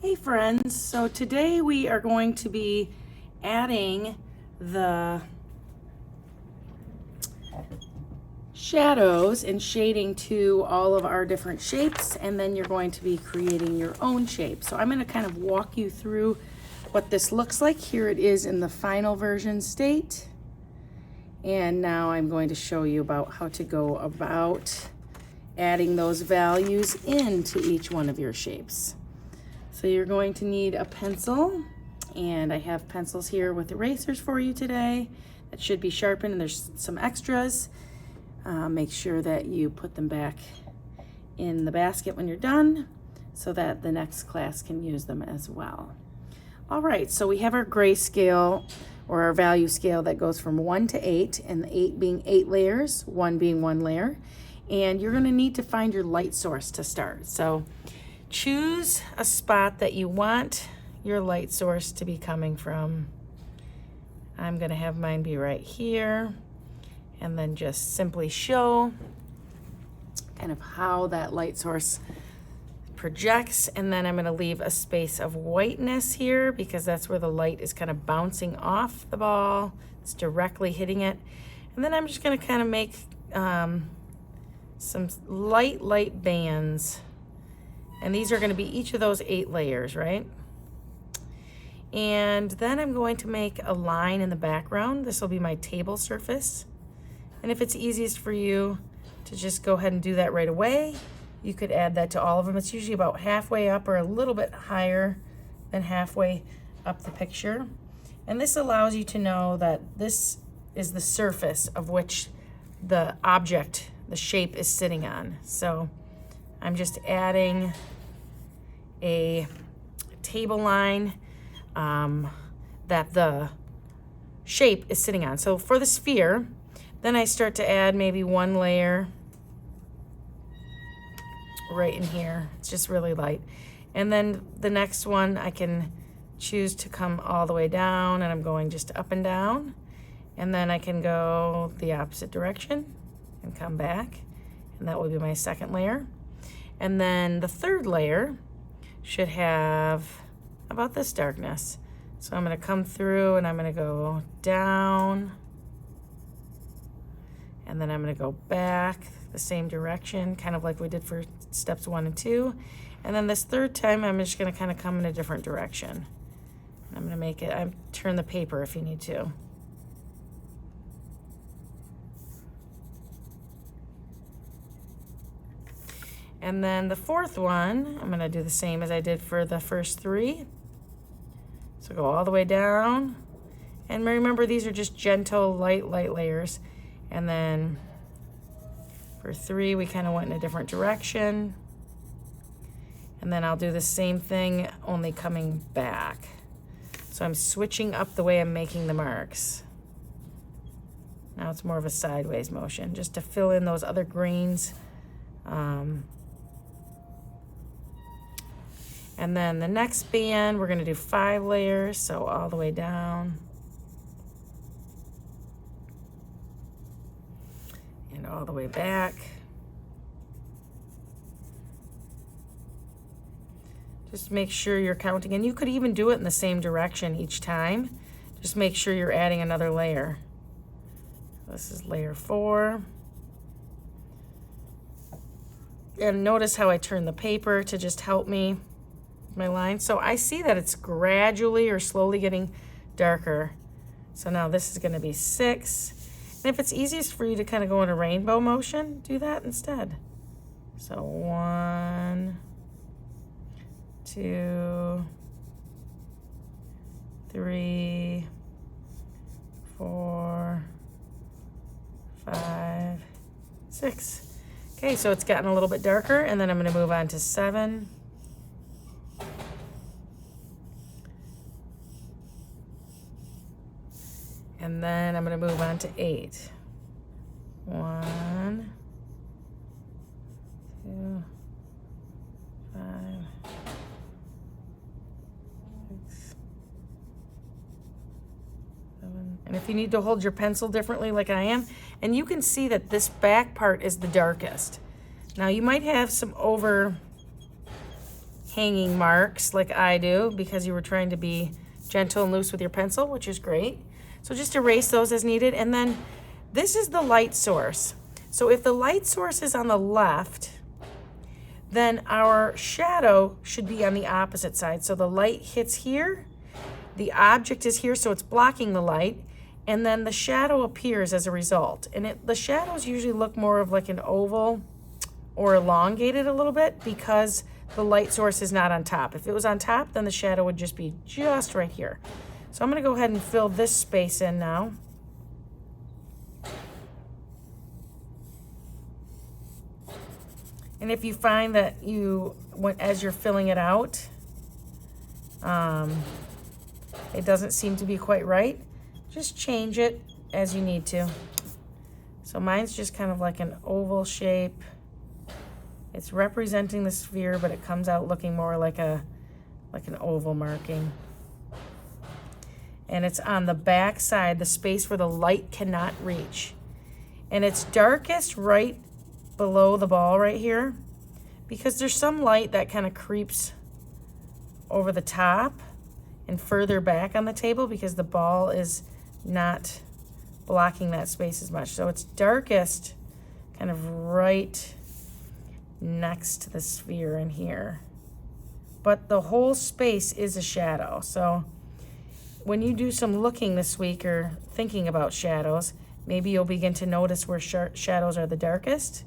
Hey friends, so today we are going to be adding the shadows and shading to all of our different shapes, and then you're going to be creating your own shape. So I'm going to kind of walk you through what this looks like. Here it is in the final version state, and now I'm going to show you about how to go about adding those values into each one of your shapes. So you're going to need a pencil, and I have pencils here with erasers for you today that should be sharpened, and there's some extras. Make sure that you put them back in the basket when you're done so that the next class can use them as well. All right, so we have our grayscale or our value scale that goes from 1 to 8, and the 8 being 8 layers, 1 being 1 layer. And you're gonna need to find your light source to start. So choose a spot that you want your light source to be coming from. I'm gonna have mine be right here, and then just simply show kind of how that light source projects. And then I'm gonna leave a space of whiteness here because that's where the light is kind of bouncing off the ball. It's directly hitting it. And then I'm just gonna kind of make some light bands. And these are going to be each of those 8 layers, right? And then I'm going to make a line in the background. This will be my table surface. And if it's easiest for you to just go ahead and do that right away, you could add that to all of them. It's usually about halfway up or a little bit higher than halfway up the picture. And this allows you to know that this is the surface of which the object, the shape, is sitting on. So I'm just adding a table line that the shape is sitting on. So for the sphere, then I start to add maybe 1 layer right in here. It's just really light. And then the next one I can choose to come all the way down, and I'm going just up and down. And then I can go the opposite direction and come back, and that will be my second layer. And then the third layer should have about this darkness. So I'm going to come through and I'm going to go down, and then I'm going to go back the same direction, kind of like we did for steps 1 and 2. And then this third time I'm just going to kind of come in a different direction. I'm going to make it, turn the paper if you need to. And then the fourth one, I'm gonna do the same as I did for the first 3. So go all the way down. And remember, these are just gentle, light layers. And then for 3, we kind of went in a different direction. And then I'll do the same thing, only coming back. So I'm switching up the way I'm making the marks. Now it's more of a sideways motion, just to fill in those other greens. And then the next band, we're gonna do 5 layers, so all the way down. And all the way back. Just make sure you're counting, and you could even do it in the same direction each time. Just make sure you're adding another layer. This is layer 4. And notice how I turn the paper to just help me my line. So I see that it's gradually or slowly getting darker. So now this is going to be 6. And if it's easiest for you to kind of go in a rainbow motion, do that instead. So 1, 2, 3, 4, 5, 6. Okay, so it's gotten a little bit darker, and then I'm going to move on to 7. And then I'm going to move on to 8. 1, 2, 5, 6, 7. And if you need to hold your pencil differently like I am, and you can see that this back part is the darkest. Now you might have some over hanging marks like I do because you were trying to be gentle and loose with your pencil, which is great. So just erase those as needed. And then this is the light source. So if the light source is on the left, then our shadow should be on the opposite side. So the light hits here, the object is here, so it's blocking the light, and then the shadow appears as a result. And the shadows usually look more of like an oval or elongated a little bit because the light source is not on top. If it was on top, then the shadow would just be just right here. So I'm gonna go ahead and fill this space in now. And if you find that as you're filling it out, it doesn't seem to be quite right, just change it as you need to. So mine's just kind of like an oval shape. It's representing the sphere, but it comes out looking more like an oval marking. And it's on the back side, the space where the light cannot reach. And it's darkest right below the ball right here because there's some light that kind of creeps over the top and further back on the table because the ball is not blocking that space as much. So it's darkest kind of right next to the sphere in here. But the whole space is a shadow. So when you do some looking this week or thinking about shadows, maybe you'll begin to notice where shadows are the darkest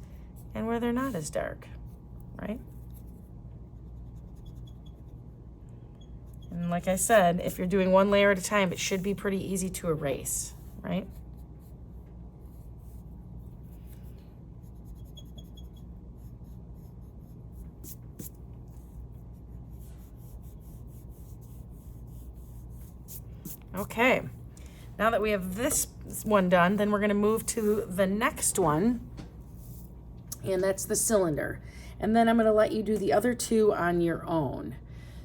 and where they're not as dark, right? And like I said, if you're doing one layer at a time, it should be pretty easy to erase, right? Okay, now that we have this one done, then we're gonna move to the next one, and that's the cylinder. And then I'm gonna let you do the other two on your own.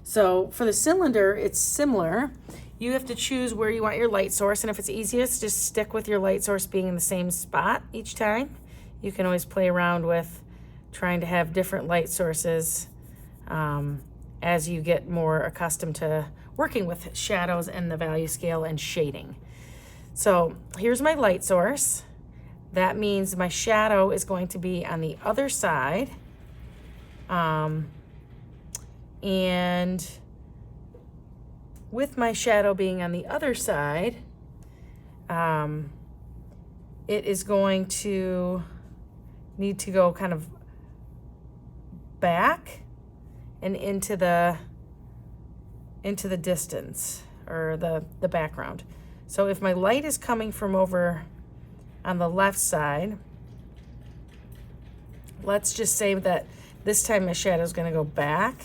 So for the cylinder, it's similar. You have to choose where you want your light source, and if it's easiest, just stick with your light source being in the same spot each time. You can always play around with trying to have different light sources as you get more accustomed to working with shadows and the value scale and shading. So here's my light source. That means my shadow is going to be on the other side. And with my shadow being on the other side, it is going to need to go kind of back and into the distance or the background. So if my light is coming from over on the left side, let's just say that this time my shadow is going to go back.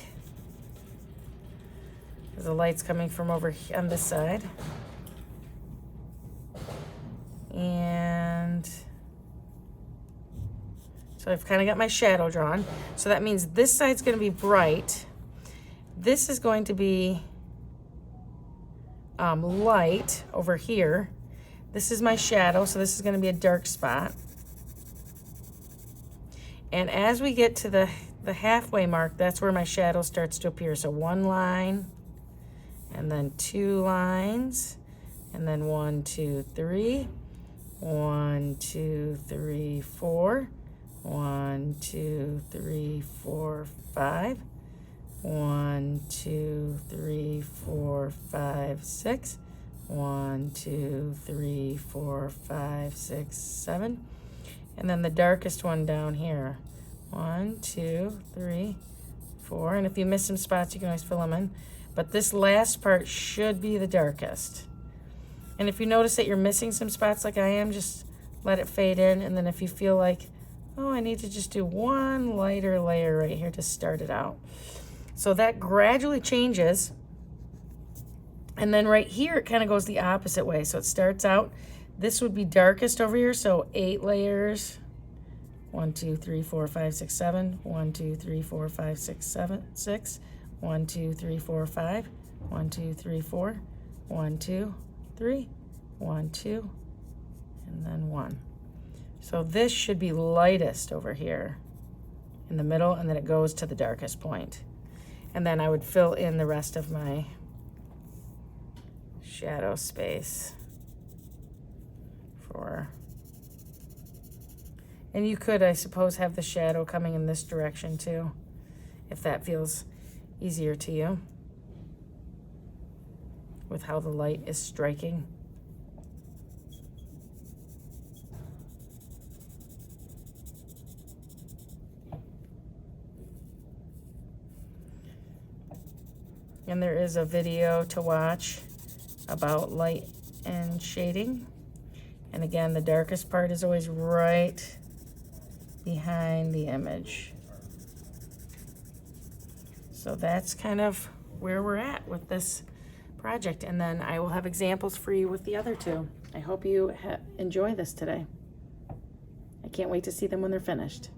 The light's coming from over on this side. And so I've kind of got my shadow drawn. So that means this side's going to be bright. This is going to be light over here. This is my shadow, so this is going to be a dark spot. And as we get to the halfway mark, that's where my shadow starts to appear. So one line, and then two lines, and then 1, 2, 3, 1, 2, 3, 4, 1, 2, 3, 4, 5, 1, 2, 3, 4, 5, 6, 1, 2, 3, 4, 5, 6, 7, and then the darkest one down here. 1, 2, 3, 4, and if you miss some spots, you can always fill them in. But this last part should be the darkest. And if you notice that you're missing some spots like I am, just let it fade in. And then if you feel like, oh, I need to just do one lighter layer right here to start it out. So that gradually changes. And then right here, it kind of goes the opposite way. So it starts out, this would be darkest over here. So 8 layers. 1, 2, 3, 4, 5, 6, 7. 1, 2, 3, 4, 5, 6, 7, 6. 1, 2, 3, 4, 5. 1, 2, 3, 4. 1, 2, 3. 1, 2, and then 1. So this should be lightest over here in the middle, and then it goes to the darkest point. And then I would fill in the rest of my shadow space for, and you could, I suppose, have the shadow coming in this direction too, if that feels easier to you with how the light is striking. And there is a video to watch about light and shading. And again, the darkest part is always right behind the image. So that's kind of where we're at with this project. And then I will have examples for you with the other two. I hope you enjoy this today. I can't wait to see them when they're finished.